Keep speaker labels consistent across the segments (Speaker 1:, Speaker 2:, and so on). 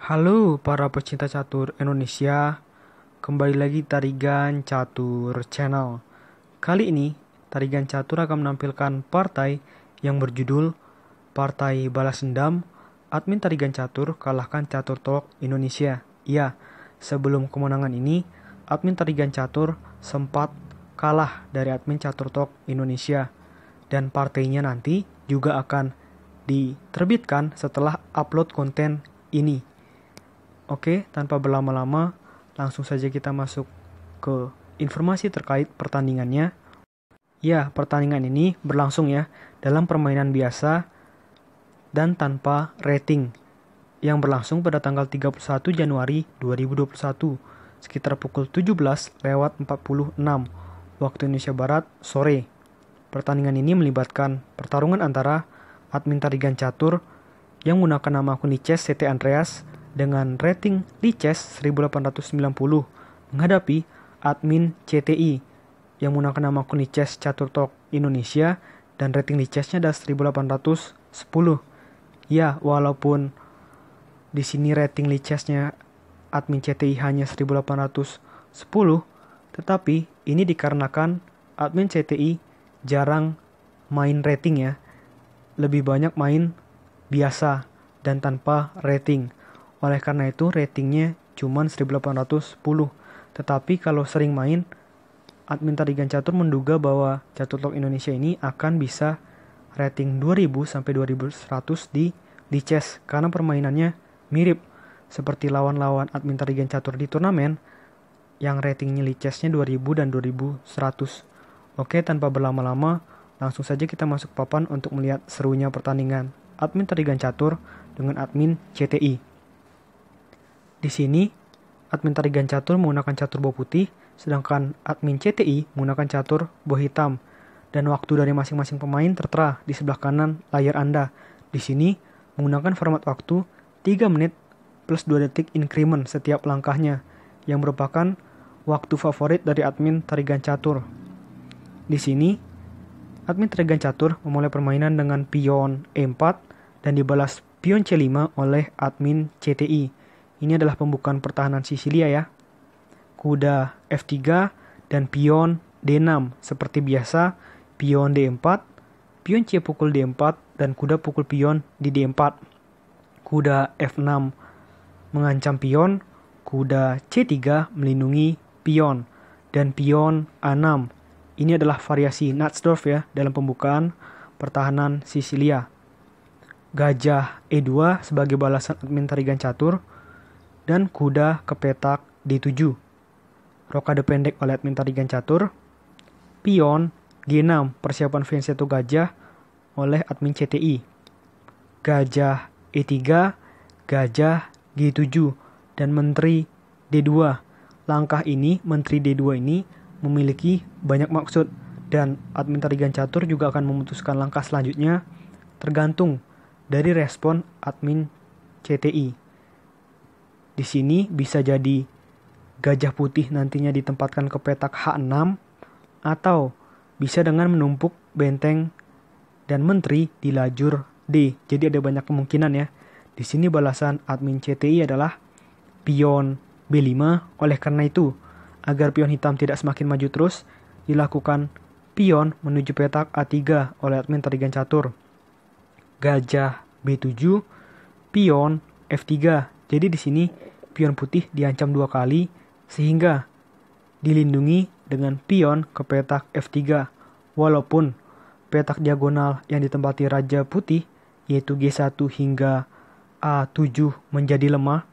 Speaker 1: Halo para pecinta catur Indonesia, kembali lagi Tarigan Catur Channel. Kali ini Tarigan Catur akan menampilkan partai yang berjudul Partai Balas Dendam. Admin Tarigan Catur kalahkan Catur Talk Indonesia. Iya, sebelum kemenangan ini, admin Tarigan Catur sempat kalah dari admin Catur Talk Indonesia. Dan partainya nanti juga akan diterbitkan setelah upload konten ini. Oke, tanpa berlama-lama, langsung saja kita masuk ke informasi terkait pertandingannya. Ya, pertandingan ini berlangsung ya dalam permainan biasa dan tanpa rating yang berlangsung pada tanggal 31 Januari 2021 sekitar pukul 17:46 waktu Indonesia Barat sore. Pertandingan ini melibatkan pertarungan antara admin Tarigan Catur yang menggunakan nama akun Liches CT Andreas dengan rating Liches 1890 menghadapi admin CTI yang menggunakan nama akun Liches Catur Talk Indonesia dan rating Lichesnya adalah 1810. Ya, walaupun di sini rating Lichesnya admin CTI hanya 1810, tetapi ini dikarenakan admin CTI jarang main rating ya. Lebih banyak main biasa dan tanpa rating. Oleh karena itu ratingnya cuma 1810. Tetapi kalau sering main, admin Tarigan Catur menduga bahwa Catur Talk Indonesia ini akan bisa rating 2000 sampai 2100 di Liches karena permainannya mirip seperti lawan-lawan admin Tarigan Catur di turnamen yang ratingnya Lichesnya 2000 dan 2100. Oke, tanpa berlama-lama, langsung saja kita masuk papan untuk melihat serunya pertandingan admin Tarigan Catur dengan admin CTI. Di sini, admin Tarigan Catur menggunakan catur boh putih, sedangkan admin CTI menggunakan catur boh hitam. Dan waktu dari masing-masing pemain tertera di sebelah kanan layar Anda. Di sini, menggunakan format waktu 3 menit plus 2 detik increment setiap langkahnya, yang merupakan waktu favorit dari admin Tarigan Catur. Di sini, admin Tarigan Catur memulai permainan dengan pion E4 dan dibalas pion C5 oleh admin CTI. Ini adalah pembukaan pertahanan Sisilia ya. Kuda F3 dan pion D6 seperti biasa, pion D4, pion C pukul D4 dan kuda pukul pion di D4. Kuda F6 mengancam pion, kuda C3 melindungi pion dan pion A6. Ini adalah variasi Natsdorf ya dalam pembukaan pertahanan Sisilia. Gajah E2 sebagai balasan admin Tarigan Catur dan kuda ke petak D7. Rokade pendek oleh admin Tarigan Catur. Pion G6 persiapan fianchetto gajah oleh admin CTI. Gajah E3, gajah G7 dan menteri D2. Langkah ini, menteri D2 ini memiliki banyak maksud dan admin Tarigan Catur juga akan memutuskan langkah selanjutnya tergantung dari respon admin CTI. Di sini bisa jadi gajah putih nantinya ditempatkan ke petak H6 atau bisa dengan menumpuk benteng dan menteri di lajur D. Jadi ada banyak kemungkinan ya. Di sini balasan admin CTI adalah pion B5. Oleh karena itu, agar pion hitam tidak semakin maju terus, dilakukan pion menuju petak A3 oleh admin Tarigan Catur. Gajah B7, pion F3. Jadi di sini pion putih diancam 2 kali sehingga dilindungi dengan pion ke petak F3. Walaupun petak diagonal yang ditempati raja putih yaitu G1 hingga A7 menjadi lemah,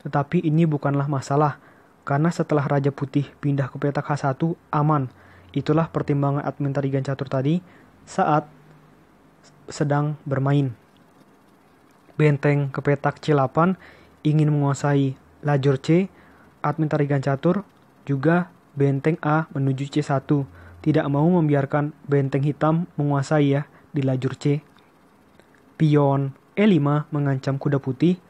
Speaker 1: tetapi ini bukanlah masalah. Karena setelah raja putih pindah ke petak H1 aman. Itulah pertimbangan admin Tarigan Catur tadi saat sedang bermain. Benteng ke petak C8 ingin menguasai lajur C. Admin Tarigan Catur juga benteng A menuju C1. Tidak mau membiarkan benteng hitam menguasai ya di lajur C. Pion E5 mengancam kuda putih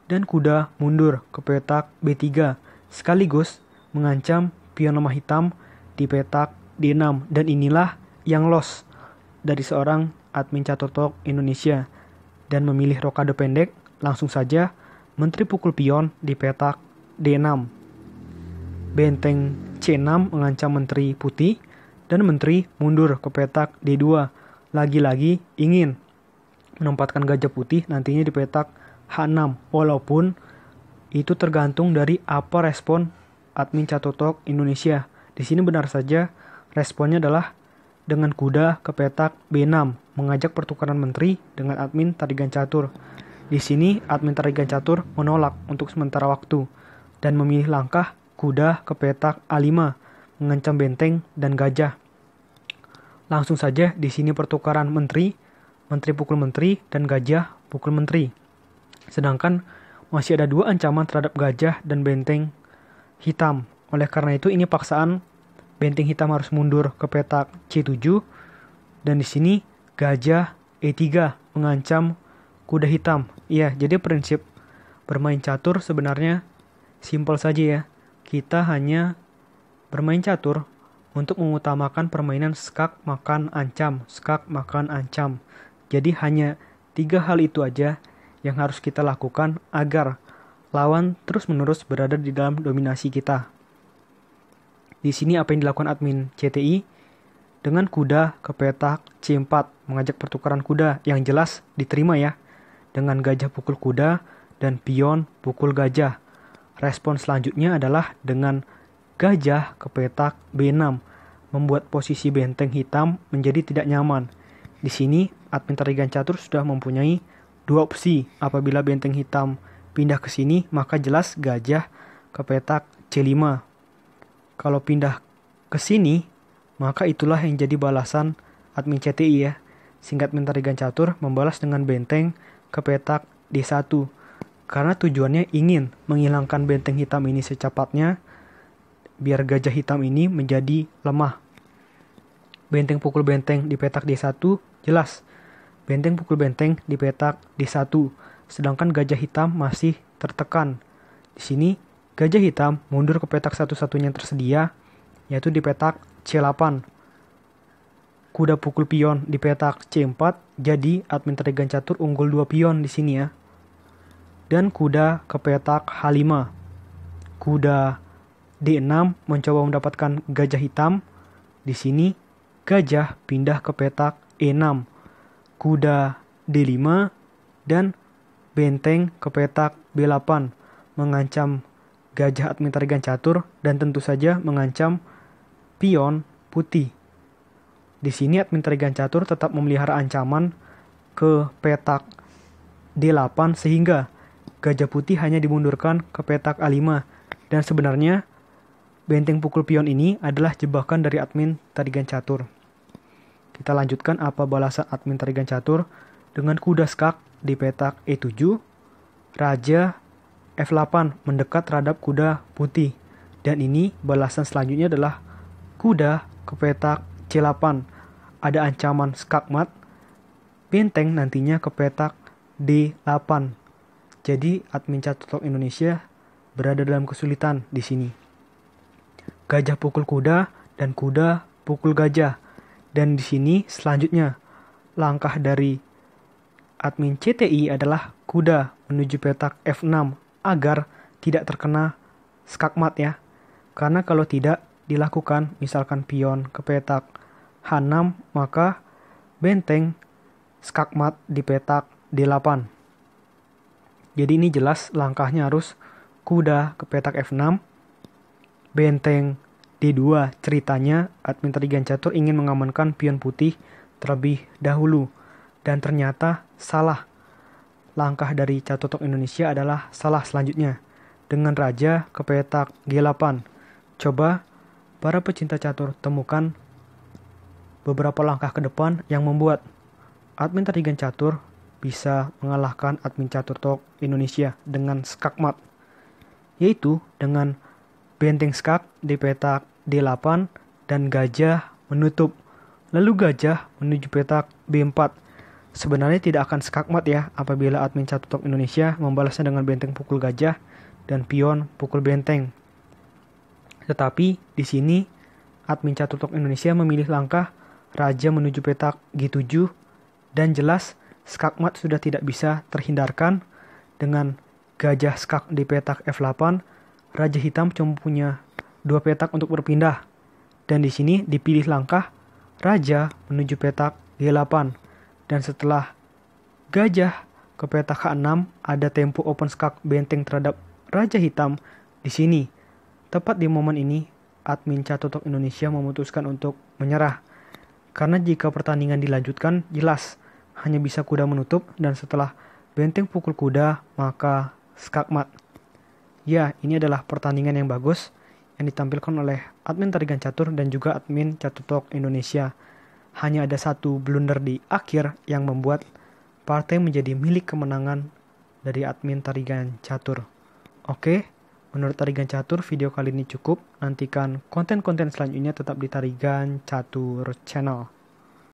Speaker 1: dan kuda mundur ke petak B3. Sekaligus mengancam pion lemah hitam di petak D6. Dan inilah yang loss dari seorang admin Catur Talk Indonesia. Dan memilih rokade pendek, langsung saja menteri pukul pion di petak D6. Benteng C6 mengancam menteri putih, dan menteri mundur ke petak D2. Lagi-lagi ingin menempatkan gajah putih nantinya di petak H6, walaupun itu tergantung dari apa respon admin Catotok Indonesia. Di sini benar saja responnya adalah dengan kuda ke petak B6, mengajak pertukaran menteri dengan admin Tarigan Catur. Di sini admin Tarigan Catur menolak untuk sementara waktu dan memilih langkah kuda ke petak A5, mengancam benteng dan gajah. Langsung saja di sini pertukaran menteri, menteri pukul menteri, dan gajah pukul menteri. Sedangkan masih ada dua ancaman terhadap gajah dan benteng hitam. Oleh karena itu ini paksaan benteng hitam harus mundur ke petak C7, dan di sini gajah E3 mengancam kuda hitam. Iya, jadi prinsip bermain catur sebenarnya simpel saja ya. Kita hanya bermain catur untuk mengutamakan permainan skak makan ancam, skak makan ancam. Jadi hanya 3 hal itu aja yang harus kita lakukan agar lawan terus-menerus berada di dalam dominasi kita. Di sini apa yang dilakukan admin CTI? Dengan kuda ke petak C4, mengajak pertukaran kuda yang jelas diterima ya. Dengan gajah pukul kuda dan pion pukul gajah. Respon selanjutnya adalah dengan gajah ke petak B6, membuat posisi benteng hitam menjadi tidak nyaman. Di sini admin Tarigan Catur sudah mempunyai 2 opsi. Apabila benteng hitam pindah ke sini, maka jelas gajah ke petak C5. Kalau pindah ke sini, maka itulah yang jadi balasan admin CTI ya. Sehingga admin Tarigan Catur membalas dengan benteng ke petak D1. Karena tujuannya ingin menghilangkan benteng hitam ini secepatnya, biar gajah hitam ini menjadi lemah. Benteng pukul benteng di petak D1 jelas. Benteng pukul benteng di petak D1. Sedangkan gajah hitam masih tertekan. Di sini gajah hitam mundur ke petak satu-satunya yang tersedia, yaitu di petak C8. Kuda pukul pion di petak C4, jadi admin Tarigan Catur unggul 2 pion di sini ya. Dan kuda ke petak H5. Kuda D6 mencoba mendapatkan gajah hitam. Di sini gajah pindah ke petak E6. Kuda D5 dan benteng ke petak B8 mengancam gajah admin Tarigan Catur dan tentu saja mengancam pion putih. Di sini admin Tarigan Catur tetap memelihara ancaman ke petak D8 sehingga gajah putih hanya dimundurkan ke petak A5. Dan sebenarnya benteng pukul pion ini adalah jebakan dari admin Tarigan Catur. Kita lanjutkan apa balasan admin Tarigan Catur dengan kuda skak di petak E7. Raja F8 mendekat terhadap kuda putih. Dan ini balasan selanjutnya adalah kuda ke petak C8. Ada ancaman skakmat. Benteng nantinya ke petak D8. Jadi admin Catotok Indonesia berada dalam kesulitan di sini. Gajah pukul kuda dan kuda pukul gajah. Dan di sini selanjutnya langkah dari admin CTI adalah kuda menuju petak F6 agar tidak terkena skakmat ya. Karena kalau tidak dilakukan misalkan pion ke petak H6, maka benteng skakmat di petak D8. Jadi ini jelas langkahnya harus kuda ke petak F6, benteng D2. Ceritanya admin Tarigan Catur ingin mengamankan pion putih terlebih dahulu. Dan ternyata salah. Langkah dari Catotok Indonesia adalah salah selanjutnya. Dengan raja ke petak G8. Coba para pecinta catur temukan beberapa langkah ke depan yang membuat admin Tarigan Catur bisa mengalahkan admin Catotok Indonesia dengan skakmat, yaitu dengan benteng skak di petak D8 dan gajah menutup, lalu gajah menuju petak B4. Sebenarnya tidak akan skakmat ya apabila admin Catotok Indonesia membalasnya dengan benteng pukul gajah dan pion pukul benteng. Tetapi di sini admin Catotok Indonesia memilih langkah raja menuju petak G7 dan jelas skakmat sudah tidak bisa terhindarkan dengan gajah skak di petak F8, raja hitam cuma punya 2 petak untuk berpindah. Dan di sini dipilih langkah raja menuju petak G8. Dan setelah gajah ke petak H6, ada tempo open skak benteng terhadap raja hitam di sini. Tepat di momen ini, admin Catutok Indonesia memutuskan untuk menyerah. Karena jika pertandingan dilanjutkan, jelas hanya bisa kuda menutup, dan setelah benteng pukul kuda, maka skakmat. Ya, ini adalah pertandingan yang bagus yang ditampilkan oleh admin Tarigan Catur dan juga admin Catutok Indonesia. Hanya ada satu blunder di akhir yang membuat partai menjadi milik kemenangan dari admin Tarigan Catur. Oke, menurut Tarigan Catur video kali ini cukup. Nantikan konten-konten selanjutnya tetap di Tarigan Catur Channel.